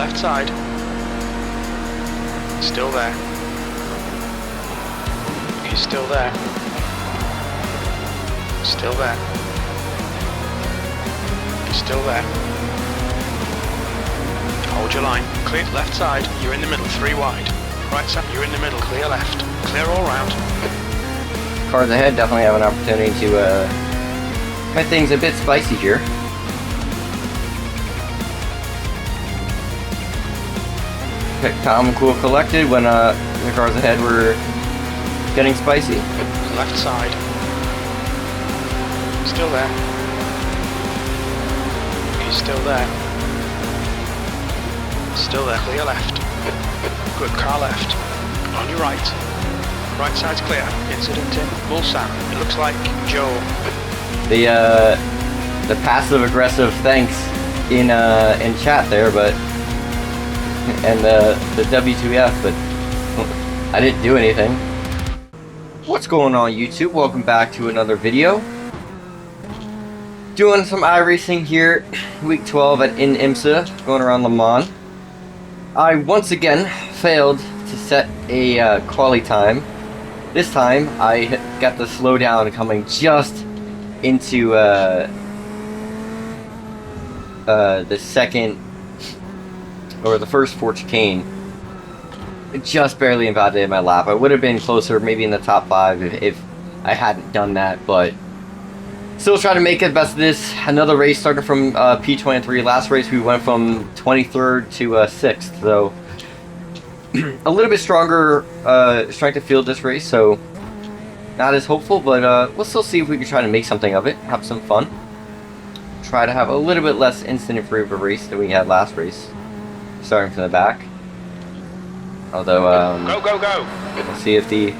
left side. Still there. He's still there. Still there. He's still there. Hold your line. Clear left side. You're in the middle. 3 wide. Right side. You're in the middle. Clear left. Clear all round. Cars ahead definitely have an opportunity to make things a bit spicy here. Kept calm and cool collected when the cars ahead were getting spicy. Left side. Still there. He's still there. Still there. Clear left. Good. Car left. On your right. Right side's clear. Incident in Mulsanne. It looks like Joe. The passive aggressive thanks in chat there, but and the W2F, but I didn't do anything. What's going on, YouTube? Welcome back to another video. Doing some iRacing here, week 12 at IMSA, going around Le Mans. I once again failed to set a quali time. This time I got the slowdown coming just into the second or the first for Chicane. Just barely invalidated my lap. I would have been closer, maybe in the top 5 if I hadn't done that, but still trying to make the best of this. Another race starting from P23. Last race we went from 23rd to 6th, so a little bit stronger strength of field this race, so not as hopeful, but we'll still see if we can try to make something of it, have some fun. Try to have a little bit less incident-free of a race than we had last race, starting from the back. Although, Go! We'll see if the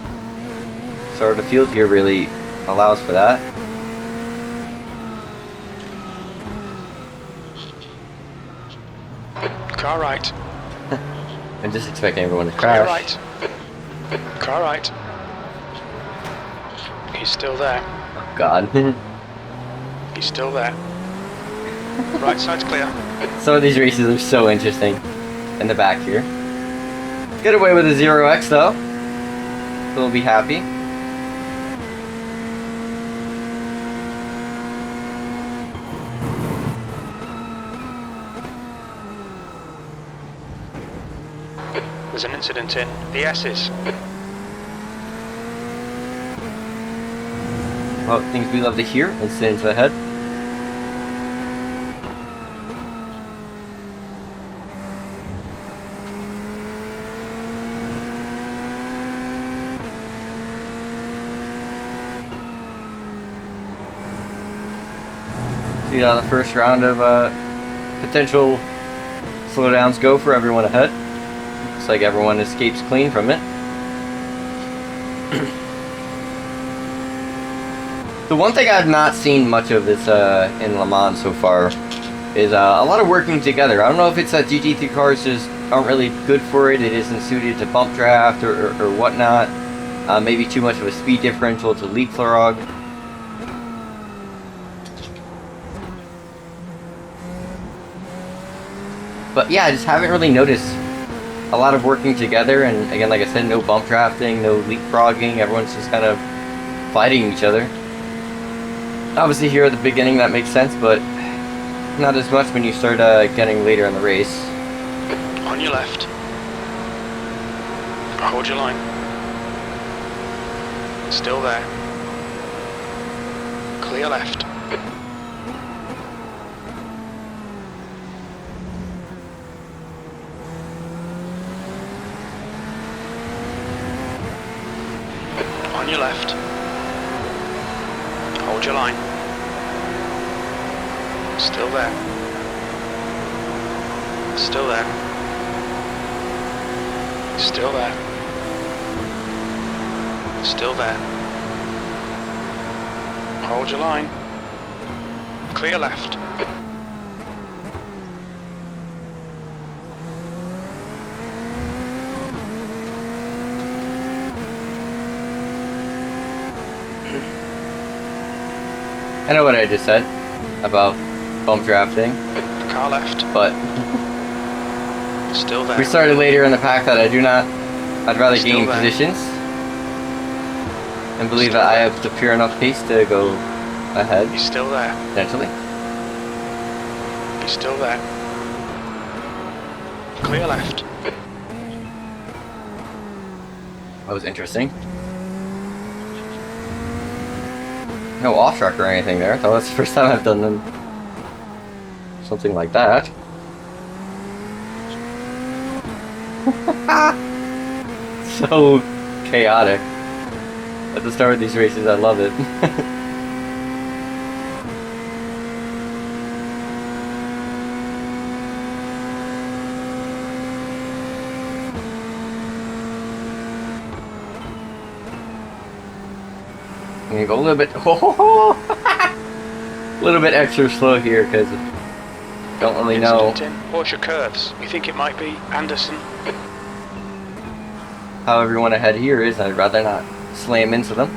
start of the field here really allows for that. Car right. I'm just expecting everyone to crash. Car right. Car right. He's still there. Oh God. He's still there. Right side's clear. Some of these races are so interesting in the back here. Get away with a 0x though. So we'll be happy. There's an incident in the S's. Well, things we love to hear. Incidents ahead. See how the first round of potential slowdowns go for everyone ahead. Looks like everyone escapes clean from it. The one thing I've not seen much of this in Le Mans so far is a lot of working together. I don't know if it's that GT3 cars just aren't really good for it. It isn't suited to bump draft or whatnot. Maybe too much of a speed differential to leapfrog. But yeah, I just haven't really noticed a lot of working together, and again, like I said, no bump drafting, no leapfrogging, everyone's just kind of fighting each other. Obviously here at the beginning that makes sense, but not as much when you start getting later in the race. On your left. Hold your line. Still there. Clear left. On your left. Hold your line. Still there. Still there. Still there. Still there. Hold your line. Clear left. I know what I just said about bump drafting, Car left. but Still there. We started later in the pack that I'd rather Still gain there. positions and believe Still that I there. have the pure enough pace to go ahead, He's still there. potentially. He's still there. Clear left. That was interesting. No off track or anything there. That was the first time I've done something like that. So chaotic. At the start of these races, I love it. I'm gonna go a little bit, a little bit extra slow here because don't really know Incident in. Watch your curves. We think it might be Anderson. how everyone ahead here is. I'd rather not slam into them,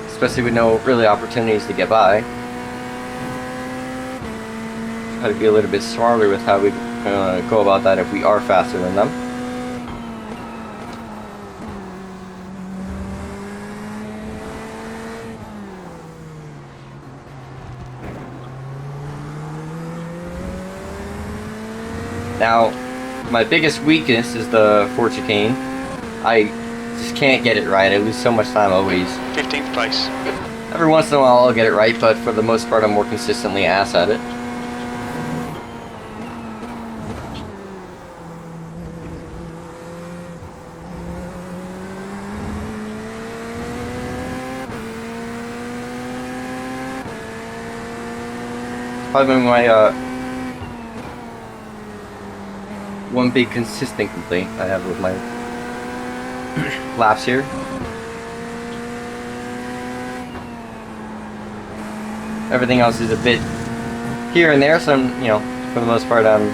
especially with no really opportunities to get by. Try to be a little bit smarter with how we go about that if we are faster than them. Now, my biggest weakness is the Ford Chicane. I just can't get it right. I lose so much time always. 15th place. Every once in a while I'll get it right, but for the most part I'm more consistently ass at it. Probably my one big consistent complaint I have with my laps here. Everything else is a bit here and there, so I'm, you know, for the most part I'm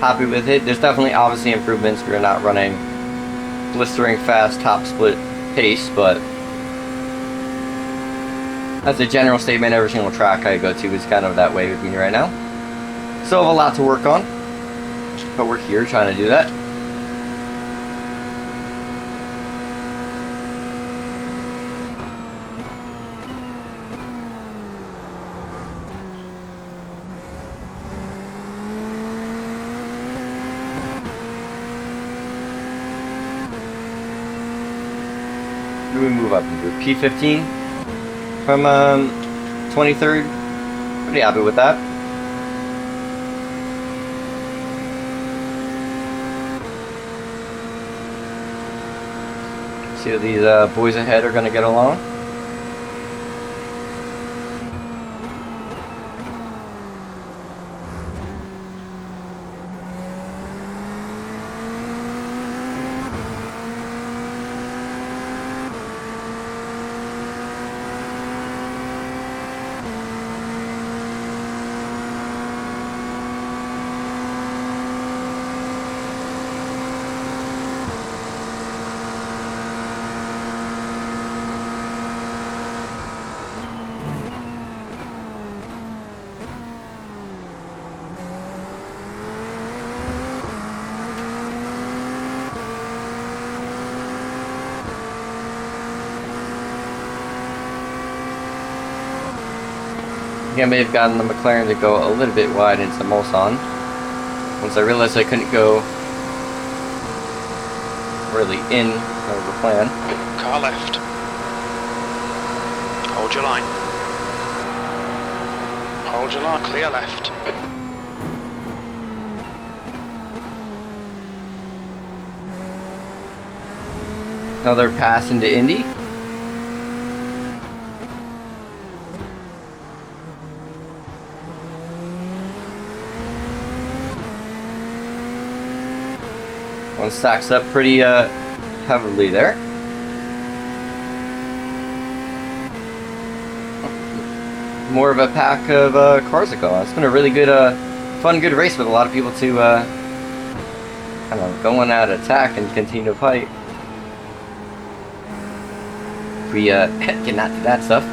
happy with it. There's definitely obviously improvements. We're not running blistering fast top split pace, but as a general statement, every single track I go to is kind of that way with me right now. Still have a lot to work on, but we're here trying to do that. Who do we move up into? P15 from 23rd. Pretty happy with that. See how these boys ahead are going to get along. I think I may have gotten the McLaren to go a little bit wide into Mulsanne once I realized I couldn't go really in of the plan. Car left. Hold your line. Hold your line. Clear left. Another pass into Indy. One stacks up pretty heavily there. More of a pack of cars to go on. It's been a really good, fun, good race with a lot of people to kind of go on at attack and continue to fight. If we can not do that stuff.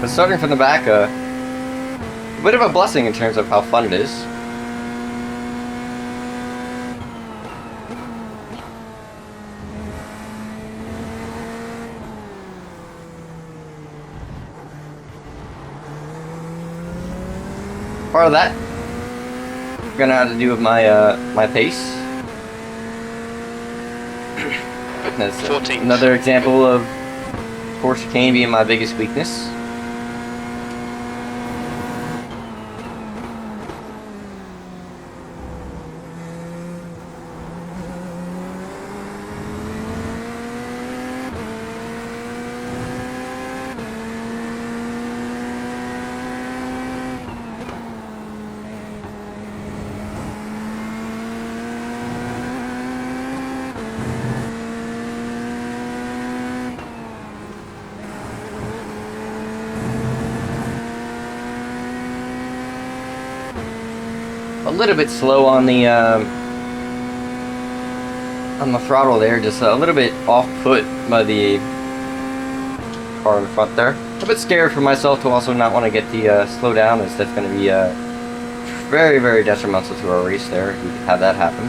But starting from the back, a bit of a blessing in terms of how fun it is. Part of that gonna have to do with my my pace. That's 14th. another example of Chicane being my biggest weakness. A little bit slow on the throttle there, just a little bit off put by the car in the front there. A bit scared for myself to also not want to get the slow down, as that's going to be very, very detrimental to our race there. We could have that happen.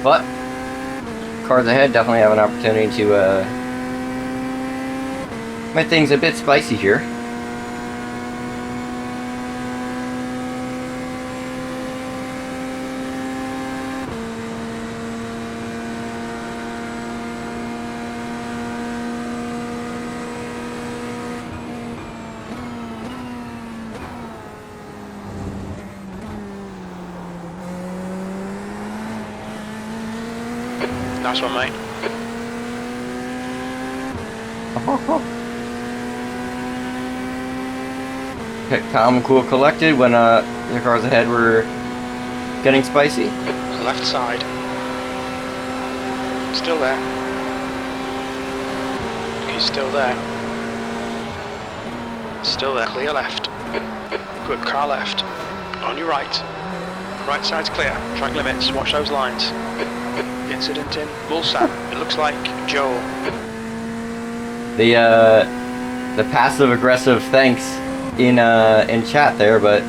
But cars ahead definitely have an opportunity to make things a bit spicy here. Nice one, mate. Okay, calm, cool, collected when the cars ahead were getting spicy. Left side. Still there. He's still there. Still there. Clear left. Good, car left. On your right. Right side's clear. Track limits. Watch those lines. Incident in Mulsanne. It looks like Joel. The passive aggressive thanks in chat there, but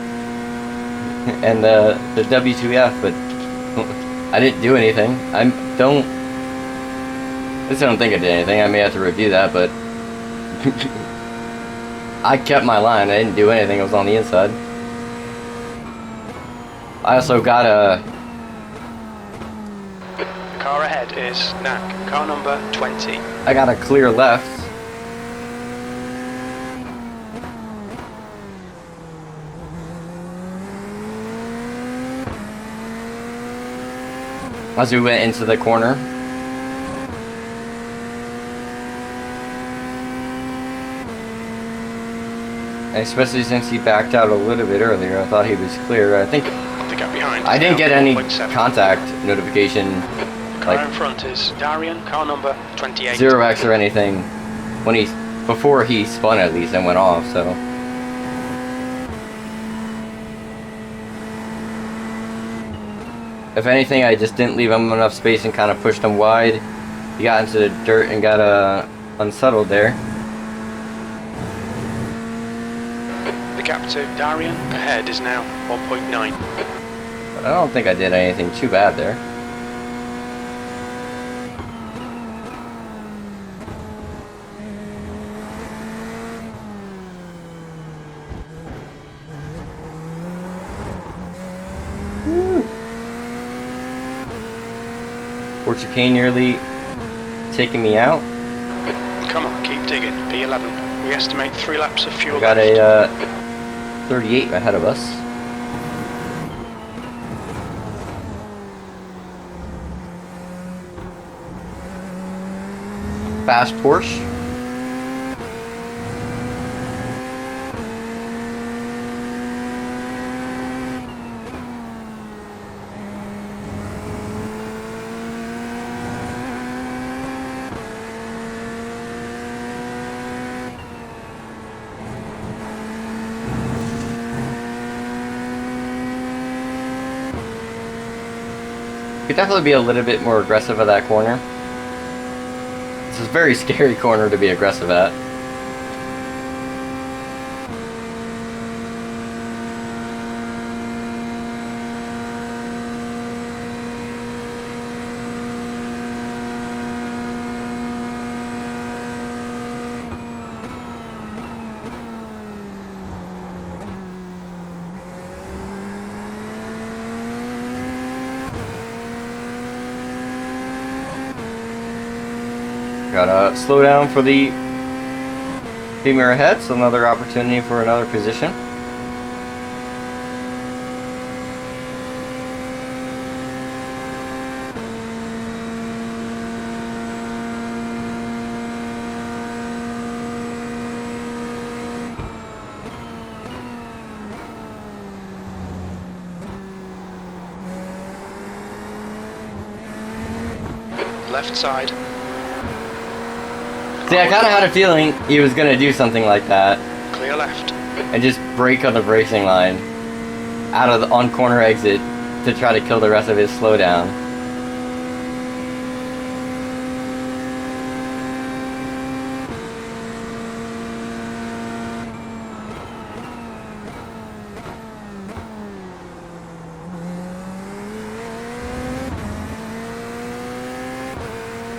and the W2F, but I didn't do anything. I don't think I did anything. I may have to review that, but I kept my line. I didn't do anything. I was on the inside. I also got a car ahead is Knack, car number 20. I got a clear left. As we went into the corner. Especially since he backed out a little bit earlier. I thought he was clear. I think The gap behind. I didn't get any 1.7. contact notification, Car like in front is Darian, car number 28. 0x or anything, when before he spun at least and went off, so. If anything, I just didn't leave him enough space and kind of pushed him wide. He got into the dirt and got unsettled there. The gap to Darian ahead is now 1.9. But I don't think I did anything too bad there. Chicane nearly taking me out. Come on, keep digging. P11. We estimate 3 laps of fuel We got left. a 38 ahead of us. Fast Porsche. Could definitely be a little bit more aggressive at that corner. This is a very scary corner to be aggressive at. Gotta slow down for the femur ahead, so another opportunity for another position. Left side. See, I kind of had a feeling he was going to do something like that. Clear left. And just break on the bracing line out of the on-corner exit to try to kill the rest of his slowdown.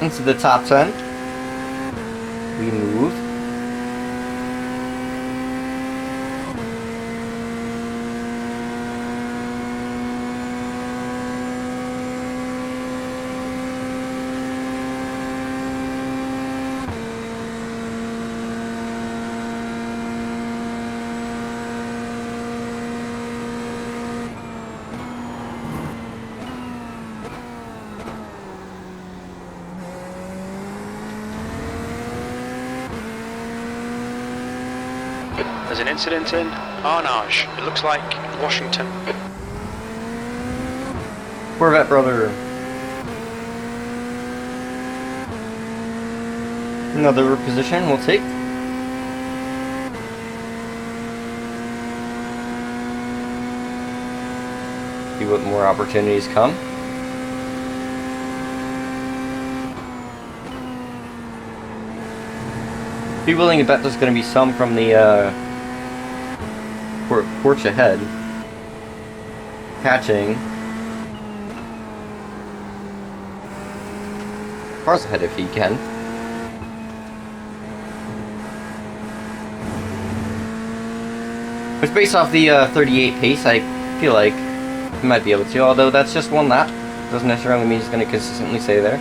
Into the top 10. We move. There's an incident in Arnage. It looks like Washington. Corvette brother. Another position we'll take. See what more opportunities come. Be willing to bet there's going to be some from the porch ahead. Catching. Cars ahead if he can. Which, based off the 38 pace, I feel like he might be able to, although that's just one lap. Doesn't necessarily mean he's going to consistently stay there.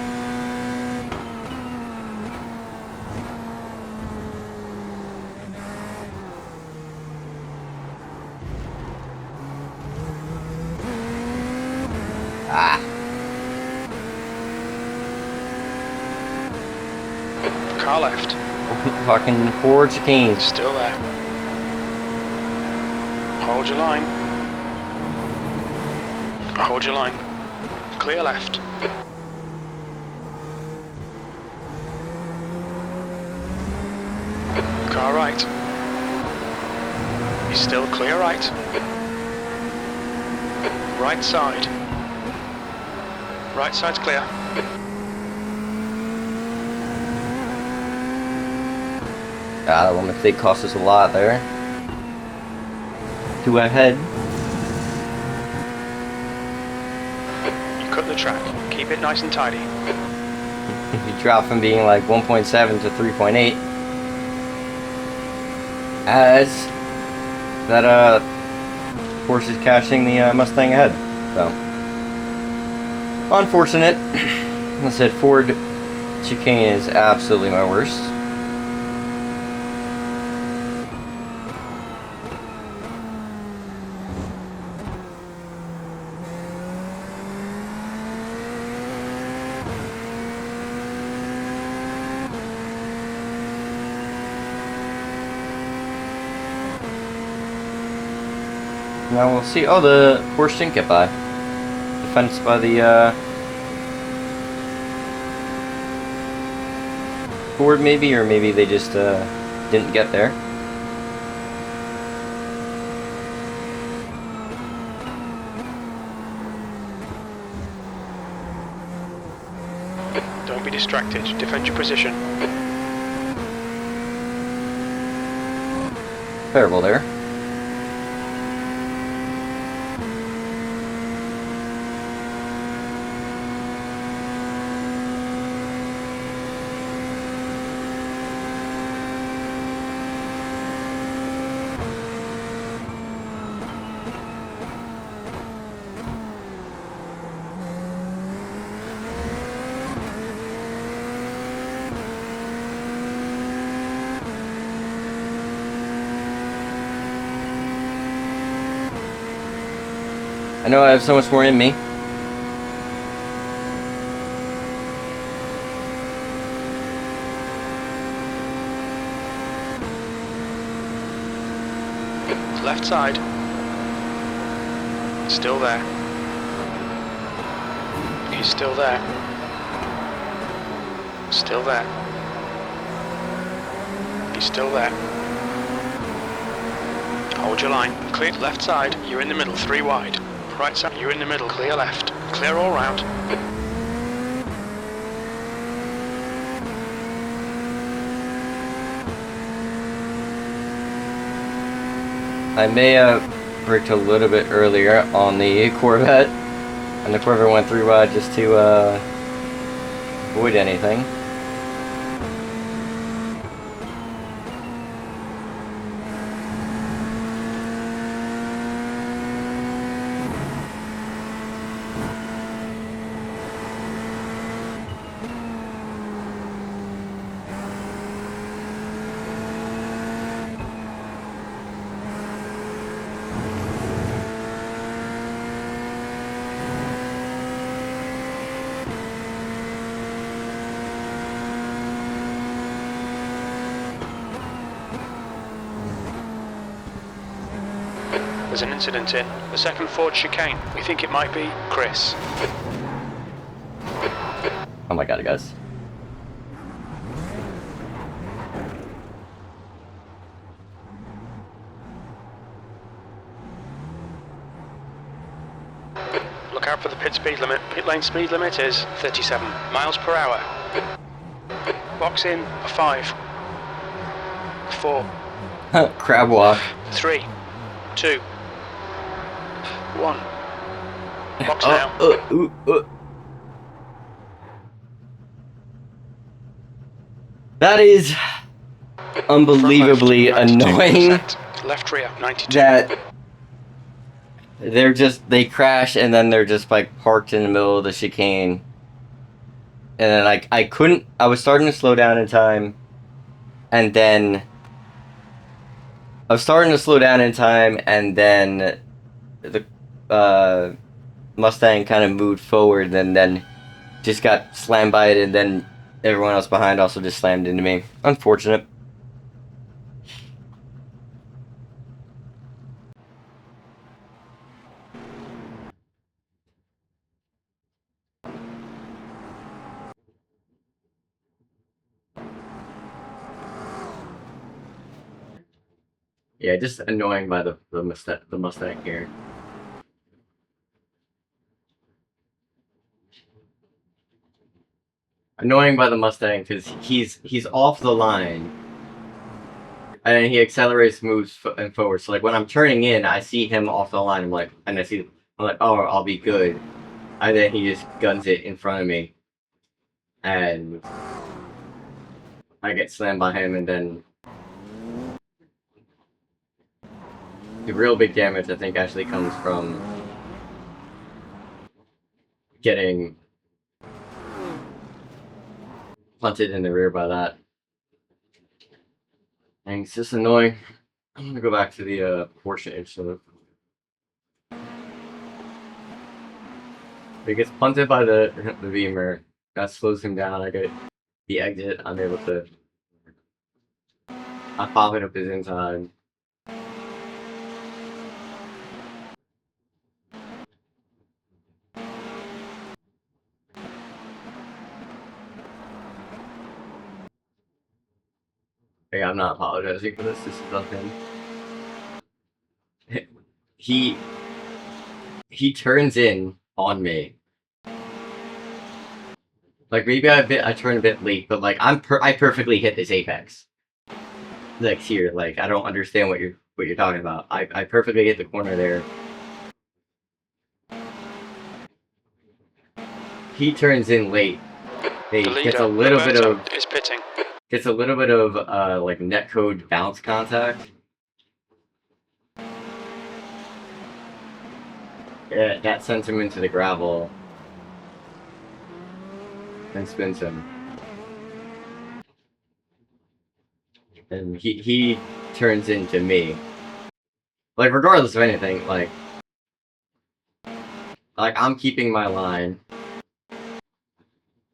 Car left. Fucking poor Chicane. Still there. Hold your line. Hold your line. Clear left. Car right. He's still clear right. Right side. Right side's clear. That one mistake cost us a lot there. 2 ahead. You cut the track. Keep it nice and tidy. You drop from being like 1.7 to 3.8. As that Porsche is cashing the Mustang ahead. So unfortunate. Like I said, Ford Chicane is absolutely my worst. Now we'll see. Oh, the Porsche didn't get by. The fence by the Ford maybe, or maybe they just didn't get there. distracted. Defend your position. Terrible there. I know I have so much more in me. Left side. Still there. He's still there. Still there. He's still there. Hold your line. Clear left side. You're in the middle. 3 wide. Right side. You're in the middle. Clear left. Clear all round. I may have braked a little bit earlier on the Corvette, and the Corvette went 3 wide just to avoid anything. There's an incident in the second Ford chicane. We think it might be Chris. Oh my god, guys. Look out for the pit speed limit. Pit lane speed limit is 37 miles per hour. Box in a 5, 4, Crab walk. 3, 2, 1. Box Oh, now. That is unbelievably Front left, annoying 92%. Left rear 92. that they crash and then they're just like parked in the middle of the chicane. And then I was starting to slow down in time, and then the Mustang kind of moved forward and then just got slammed by it, and then everyone else behind also just slammed into me. Unfortunate. Yeah, just annoying by the Mustang here. Annoying by the Mustang because he's off the line, and then he accelerates, moves and forward. So like when I'm turning in, I see him off the line. I'm like, oh, I'll be good. And then he just guns it in front of me, and I get slammed by him, and then the real big damage I think actually comes from getting punted in the rear by that. And it's just annoying. I'm gonna go back to the Porsche incident. He gets punted by the Beamer. That slows him down. I get the exit. I'm able to. I pop it up his inside. Hey, I'm not apologizing for this. This is nothing. He turns in on me. Like maybe I turned a bit late, but like I perfectly hit this apex. Like here, like I don't understand what you're talking about. I perfectly hit the corner there. He turns in late. He The leader, gets a little Roberto, bit of is pitting. like netcode bounce contact. Yeah, that sends him into the gravel and spins him. And he turns into me. Like regardless of anything, like I'm keeping my line.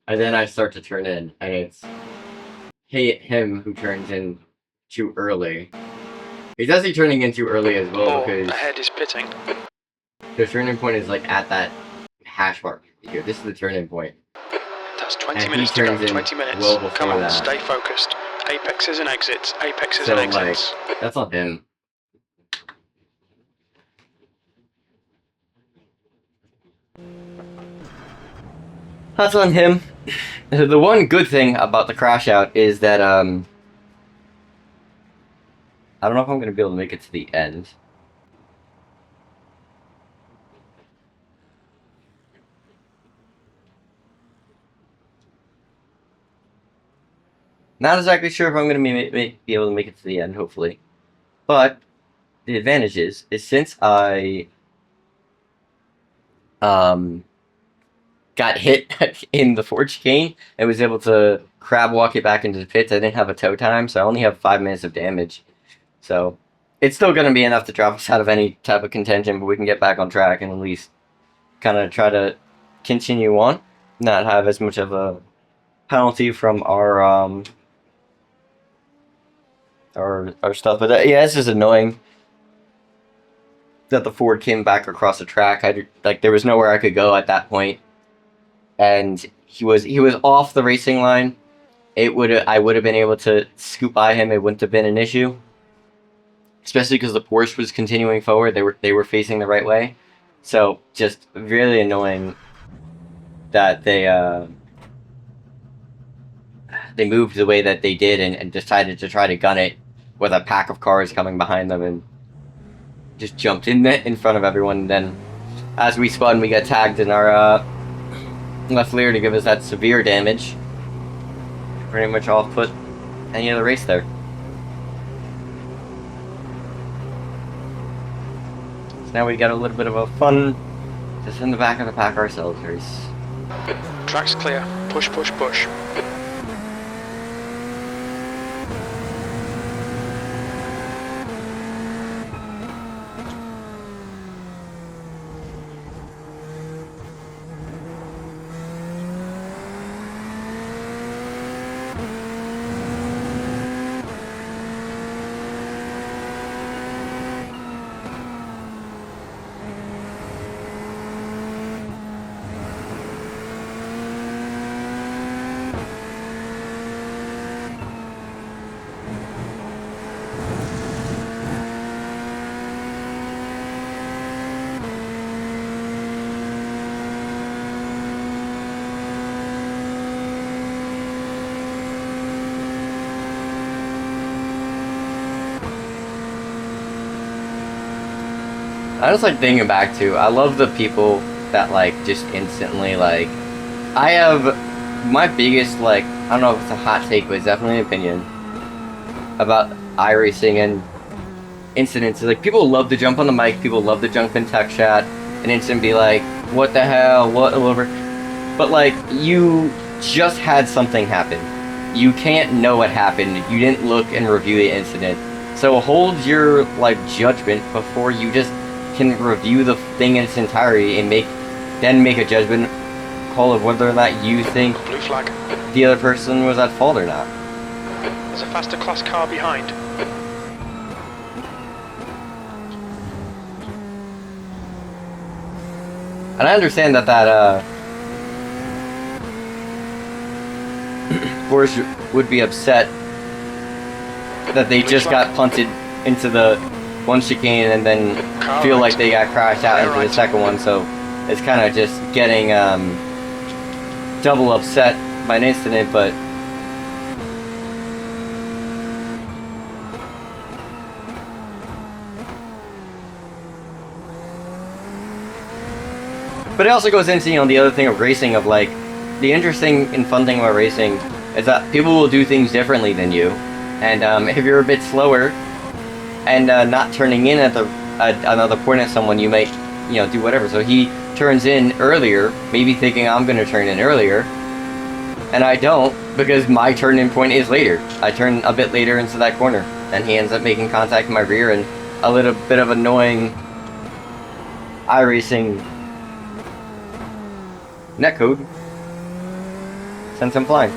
And then I start to turn in, and it's him who turns in too early. He's actually turning in too early as well because ahead is pitting. the turning point is like at that hash mark here. This is the turning point. That's 20 And minutes he to go. turns in 20 minutes. well before Come on, that. stay focused. Apexes and exits. Apexes So and exits. like that's on him. That's on him. The one good thing about the crash out is that I don't know if I'm gonna be able to make it to the end. Not exactly sure if I'm gonna be able to make it to the end, hopefully. But the advantage is since I got hit in the Ford Chicane and was able to crab walk it back into the pits, I didn't have a tow time, so I only have 5 minutes of damage. So it's still going to be enough to drop us out of any type of contention, but we can get back on track and at least kind of try to continue on, not have as much of a penalty from our stuff. But yeah, it's just annoying that the Ford came back across the track. There was nowhere I could go at that point, and he was off the racing line. I would have been able to scoot by him. It wouldn't have been an issue, especially because the Porsche was continuing forward. They were facing the right way, so just really annoying that they moved the way that they did and decided to try to gun it with a pack of cars coming behind them and just jumped in front of everyone. And then as we spun, we got tagged in our left rear to give us that severe damage. Pretty much off put any other race there. So now we got a little bit of a fun, just in the back of the pack ourselves race. Track's clear. Push, push, push. I just like thinking back to, I love the people that like just instantly like, I have my biggest like, I don't know if it's a hot take, but it's definitely an opinion about iRacing and incidents. Like people love to jump on the mic, people love to jump in tech chat and instant be like, what the hell, whatever. But like, you just had something happen. You can't know what happened. You didn't look and review the incident. So hold your like judgment before you just can review the thing in its entirety and then make a judgment call of whether or not you think Blue flag. the other person was at fault or not. There's a faster class car behind. And I understand that Porsche would be upset that they just got punted into the one chicane and then feel like they got crashed out into the second one, so it's kind of just getting double upset by an incident, but it also goes into, you know, the other thing of racing, of like, the interesting and fun thing about racing is that people will do things differently than you. And if you're a bit slower and not turning in at another point at someone, you might, you know, do whatever. So he turns in earlier, maybe thinking I'm going to turn in earlier, and I don't, because my turn in point is later. I turn a bit later into that corner, and he ends up making contact in my rear, and a little bit of annoying iRacing netcode sends him flying.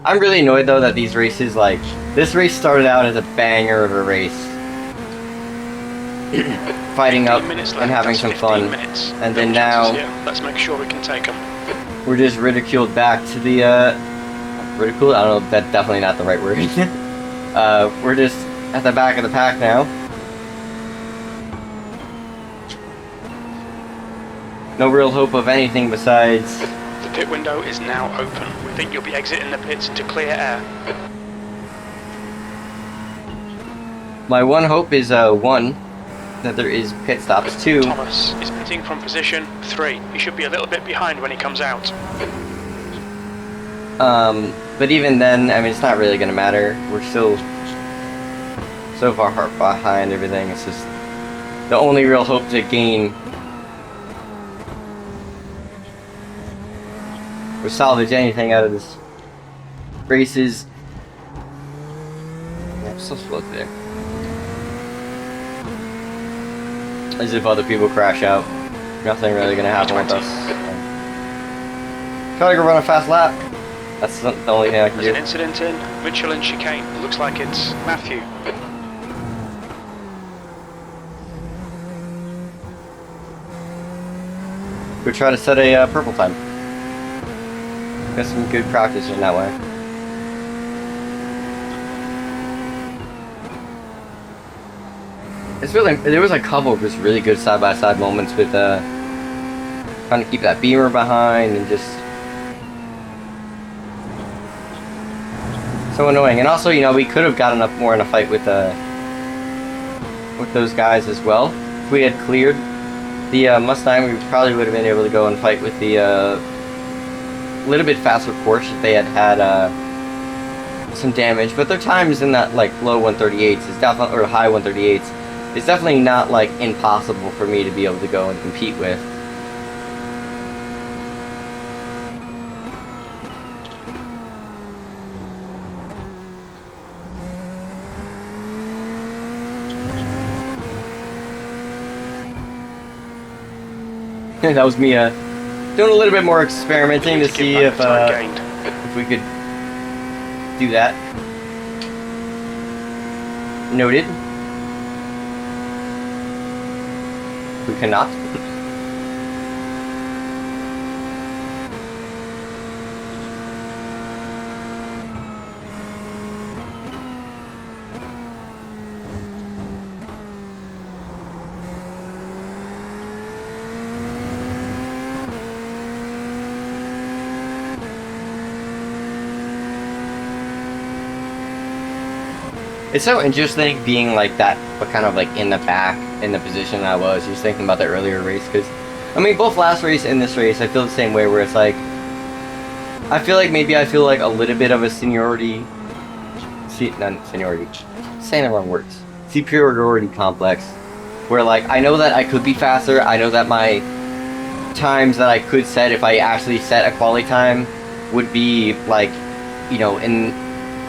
I'm really annoyed though that these races, like, this race started out as a banger of a race. Fighting up and having some fun. And then now, let's make sure we can take them. We're just ridiculed back to the, ridiculed? I don't know, that's definitely not the right word. We're just at the back of the pack now. No real hope of anything besides... The pit window is now open. We think you'll be exiting the pits to clear air. My one hope is, one, that there is pit stops. Two... Thomas is pitting from position 3. He should be a little bit behind when he comes out. But even then, I mean, it's not really going to matter. We're still so far behind everything. It's just the only real hope to gain or salvage anything out of this race is... Yeah, I'm so slow today. As if other people crash out. Nothing really gonna happen with us. Gotta go run a fast lap. That's the only thing I can do. There's an incident in Mitchell and Chicane. It looks like it's Matthew. We'll try to set a purple time. Got some good practice in that way. It's really, there was a couple of just really good side-by-side moments with trying to keep that Beamer behind and just so annoying. And also, you know, we could have gotten up more in a fight with those guys as well. If we had cleared the Mustang, we probably would have been able to go and fight with the little bit faster Porsche if they had some damage. But their times in that like low 138s is definitely, or high 138s, it's definitely not like impossible for me to be able to go and compete with. That was me doing a little bit more experimenting to see if we could do that. Noted. We cannot. It's so interesting being like that, but kind of like in the back, in the position I was. Just thinking about the earlier race, because I mean, both last race and this race, I feel the same way. Where it's like, I feel like maybe I feel like a little bit of a seniority, not seniority, saying the wrong words, superiority complex. Where like I know that I could be faster. I know that my times that I could set, if I actually set a quali time, would be like, you know, in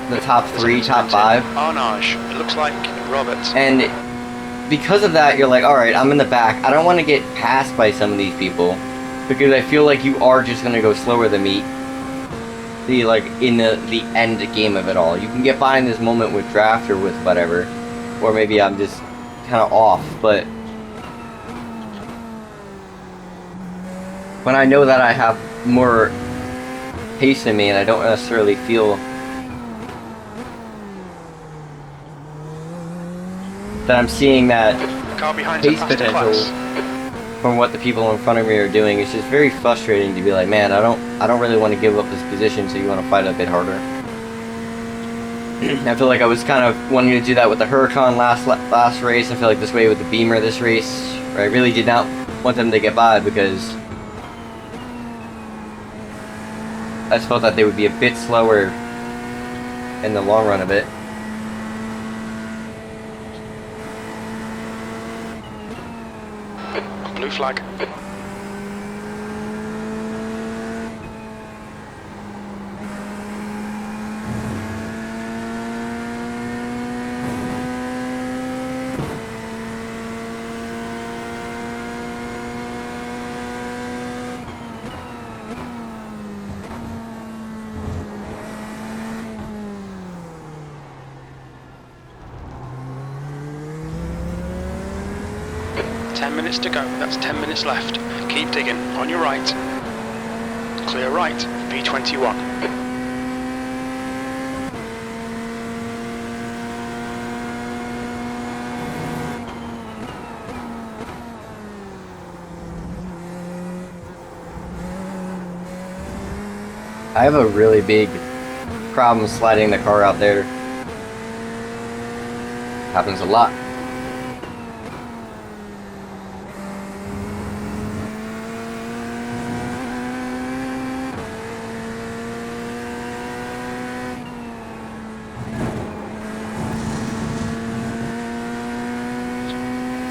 the top 3, top 5. Arnage, it looks like Robert. And because of that, you're like, alright, I'm in the back. I don't want to get passed by some of these people, because I feel like you are just going to go slower than me. Like, in the end game of it all. You can get by in this moment with draft or with whatever. Or maybe I'm just kind of off, but when I know that I have more pace in me and I don't necessarily feel that I'm seeing that car behind's a pace faster potential class. from what the people in front of me are doing. It's just very frustrating to be like, man, I don't really want to give up this position, so you want to fight a bit harder. I feel like I was kind of wanting to do that with the Huracan last race. I feel like this way with the Beamer this race, where I really did not want them to get by because I just felt that they would be a bit slower in the long run of it. Blue flag. Minutes to go, that's 10 minutes left. Keep digging, on your right. Clear right, V21. I have a really big problem sliding the car out there. Happens a lot.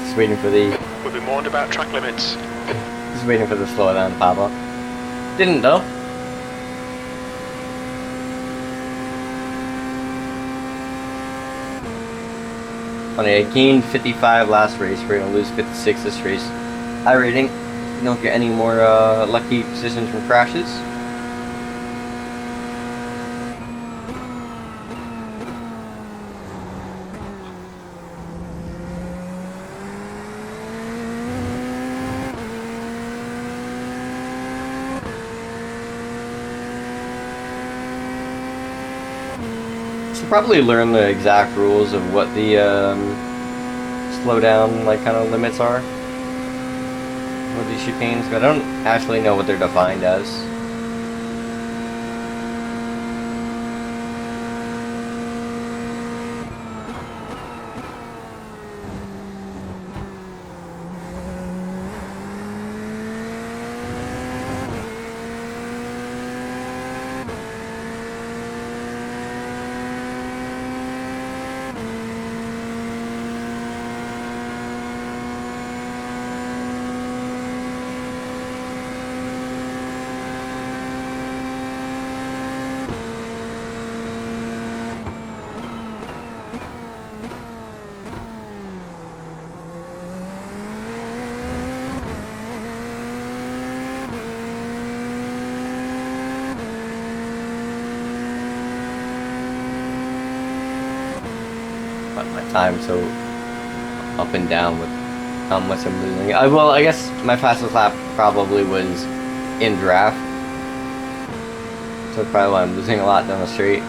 Just waiting for the... We'll be warned about track limits. Just waiting for the slow down to pop up. Didn't though. Funny, I gained 55 last race. We're gonna lose 56 this race. iRacing. You don't get any more lucky positions from crashes. Probably learn the exact rules of what the slowdown like kind of limits are for these chicanes, but I don't actually know what they're defined as. My time so up and down with how much I'm losing. Well, I guess my fastest lap probably was in draft, so that's probably why I'm losing a lot down the straight.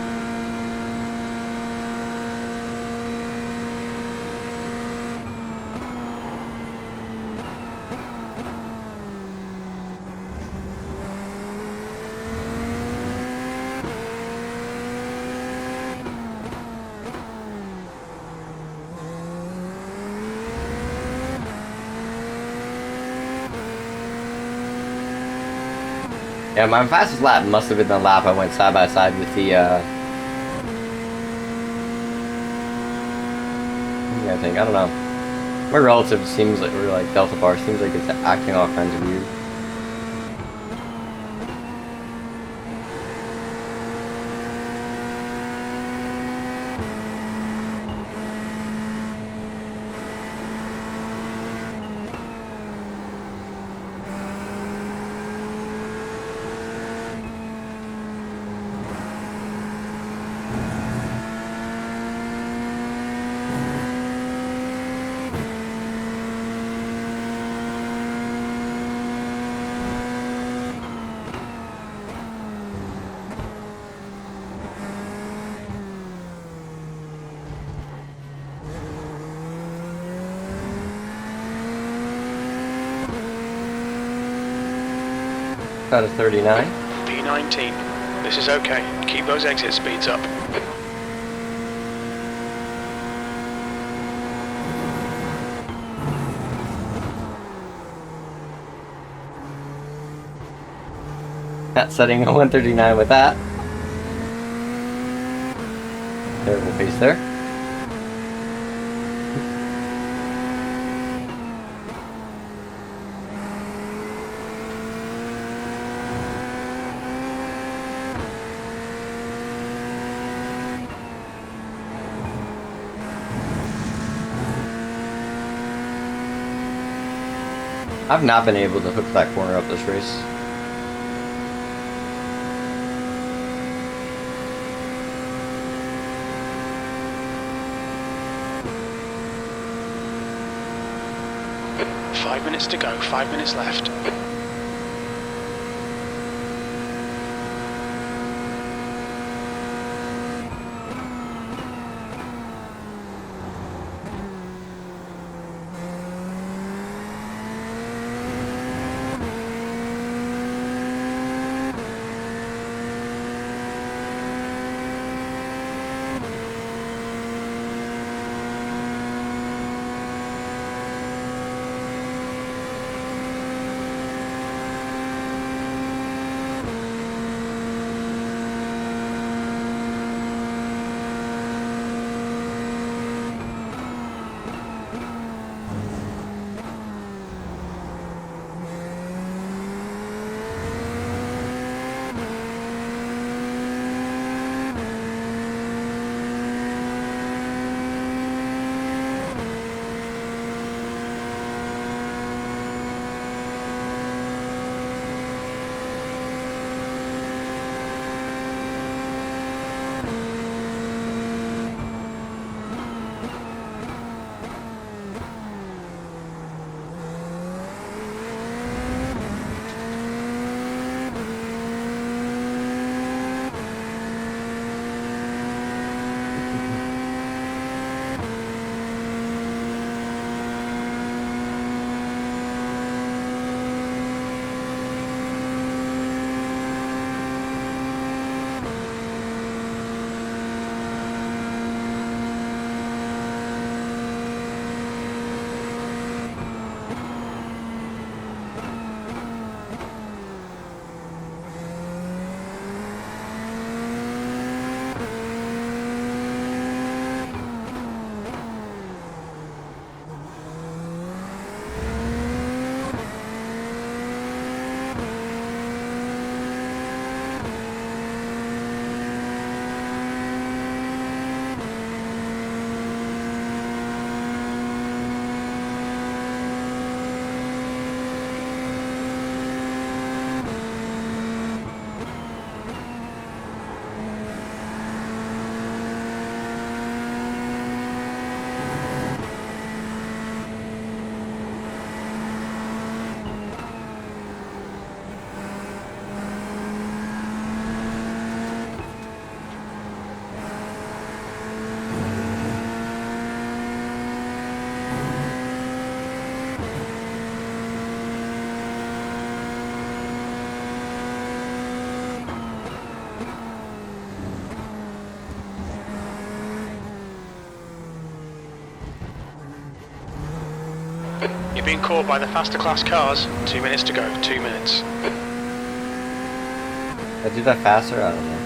Yeah, my fastest lap must have been the lap I went side by side with the, I think, I don't know. My relative seems like, or like Delta Bar, seems like it's acting all kinds of weird. out of 39. P19. This is okay. Keep those exit speeds up. Not setting a 139 with that. Terrible pace there. I've not been able to hook that corner up this race. Five minutes to go, 5 minutes left. You're being caught by the faster class cars. 2 minutes to go, 2 minutes. I do that faster? I don't know.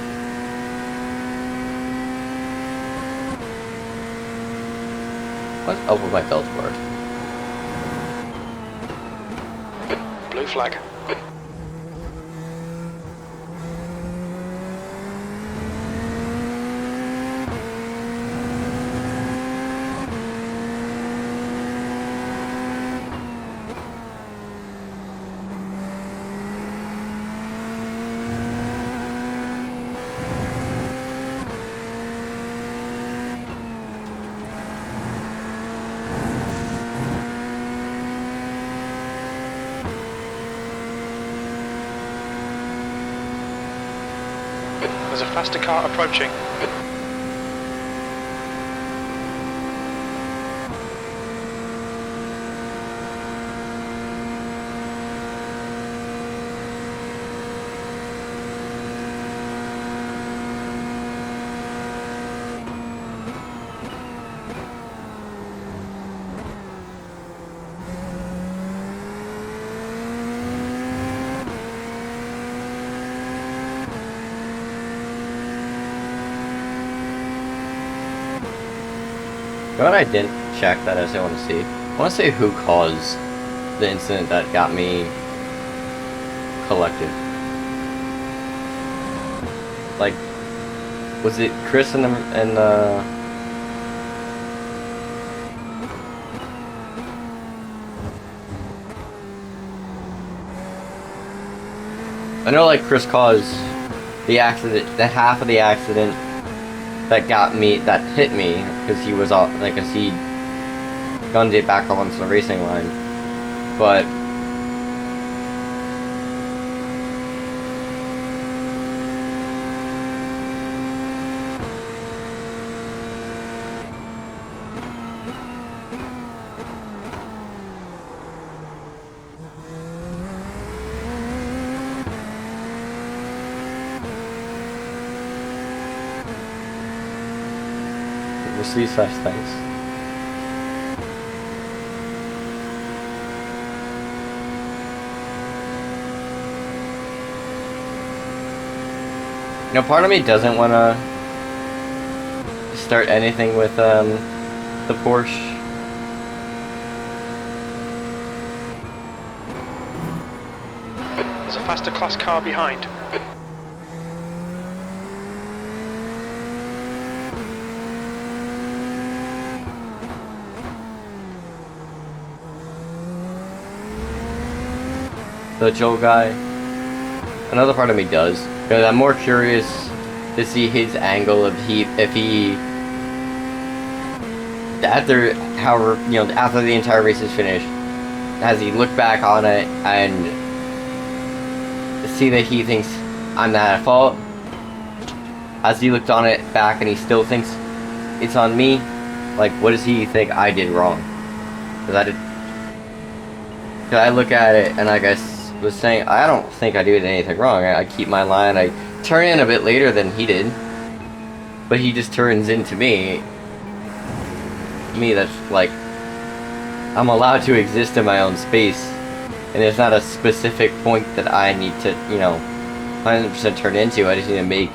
What's up with my belt board? Blue flag. There's a faster car approaching. You know what I didn't check that I want to see? I want to say who caused the incident that got me collected. Like, was it Chris and I know, like, Chris caused the accident, the half of the accident that got me, that hit me, because he was off, like, because he gunned it back up onto the racing line. But receive such things. You know, part of me doesn't want to start anything with the Porsche. There's a faster class car behind. The Joe guy. Another part of me does, because I'm more curious to see his angle if he after after the entire race is finished, has he looked back on it and see that he thinks I'm not at fault? Has he looked on it back and he still thinks it's on me? Like, what does he think I did wrong? Because I look at it and I guess was saying, I don't think I did anything wrong. I keep my line. I turn in a bit later than he did, but he just turns into me. Me, that's like, I'm allowed to exist in my own space, and there's not a specific point that I need to, 100% turn into. I just need to make.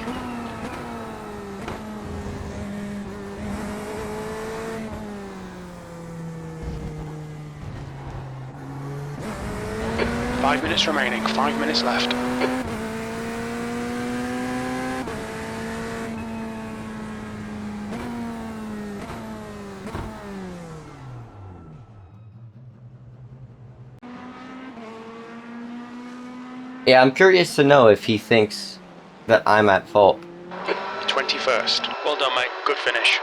Five minutes remaining, 5 minutes left. Yeah, I'm curious to know if he thinks that I'm at fault. 21st. Well done, mate. Good finish.